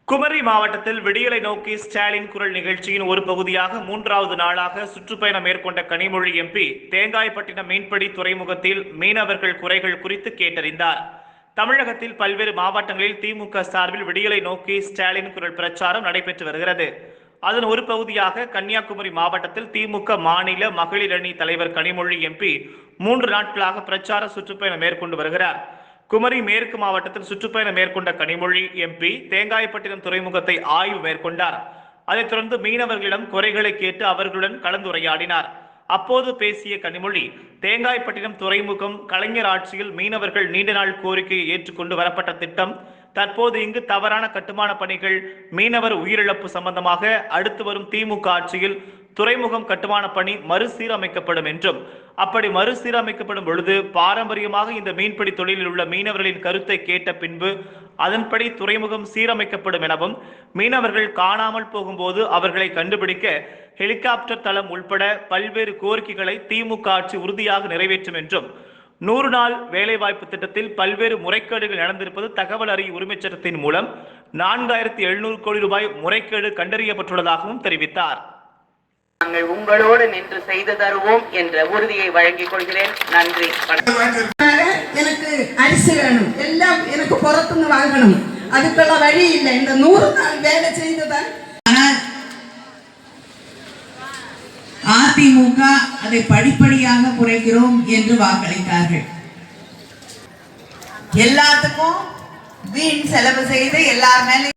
குமரி மாவட்டத்தில் விடியலை நோக்கி ஸ்டாலின் குரல் நிகழ்ச்சியின் ஒரு பகுதியாக 3வது நாளாக சுற்றுப்பயணம் மேற்கொண்ட கனிமொழி எம்பி தேங்காய்பட்டினம் மீன்பிடி துறைமுகத்தில் மீனவர்கள் குறைகள் குறித்து கேட்டறிந்தார். தமிழகத்தில் பல்வேறு மாவட்டங்களில் திமுக சார்பில் விடியலை நோக்கி ஸ்டாலின் குரல் பிரச்சாரம் நடைபெற்று வருகிறது. அதன் ஒரு பகுதியாக கன்னியாகுமரி மாவட்டத்தில் திமுக மாநில மகளிர் அணி தலைவர் கனிமொழி எம்பி 3 நாட்களாக பிரச்சார சுற்றுப்பயணம் மேற்கொண்டு வருகிறார். குமரி மேற்கு மாவட்டத்தில் சுற்றுப்பயணம் மேற்கொண்ட கனிமொழி எம்பி தேங்காய்பட்டினம் துறைமுகத்தை ஆய்வு மேற்கொண்டார். அதைத் தொடர்ந்து மீனவர்களிடம் குறைகளை கேட்டு அவர்களுடன் கலந்துரையாடினார். அப்போது பேசிய கனிமொழி, தேங்காய்பட்டினம் துறைமுகம் கலைஞர் ஆட்சியில் மீனவர்கள் நீண்ட நாள் கோரிக்கையை ஏற்றுக்கொண்டு வரப்பட்ட திட்டம். தற்போது இங்கு தவறான கட்டுமான பணிகள், மீனவர் உயிரிழப்பு சம்பந்தமாக அடுத்து வரும் திமுக ஆட்சியில் துறைமுகம் கட்டுமான பணி மறுசீரமைக்கப்படும் என்றும், அப்படி மறுசீரமைக்கப்படும் பொழுது பாரம்பரியமாக இந்த மீன்பிடி தொழிலில் உள்ள மீனவர்களின் கருத்தை கேட்ட பின்பு அதன்படி துறைமுகம் சீரமைக்கப்படும் எனவும், மீனவர்கள் காணாமல் போகும்போது அவர்களை கண்டுபிடிக்க ஹெலிகாப்டர் தளம் உள்பட பல்வேறு கோரிக்கைகளை திமுக ஆட்சி உறுதியாக நிறைவேற்றும் என்றும், 100 நாள் வேலைவாய்ப்பு திட்டத்தில் பல்வேறு முறைகேடுகள் நடந்திருப்பது தகவல் அறியும் உரிமைச் சட்டத்தின் மூலம் 4700 கோடி ரூபாய் முறைகேடு கண்டறியப்பட்டுள்ளதாகவும் தெரிவித்தார். நாங்கள் உங்களோடு நின்று செய்து தருவோம் என்ற உறுதியை வழங்கிக் கொள்கிறேன். நன்றி. எனக்கு அரிசி வேணும், எல்லாம் எனக்கு புறத்துன்னு வாங்கணும், அதுக்குள்ள வழி இல்லை. இந்த 100 நாள் வேலை செய்ததான். அதிமுக அதை படிப்படியாக குறைக்கிறோம் என்று வாக்களித்தார்கள். எல்லாத்துக்கும் வீண் செலவு செய்து எல்லார் மேலே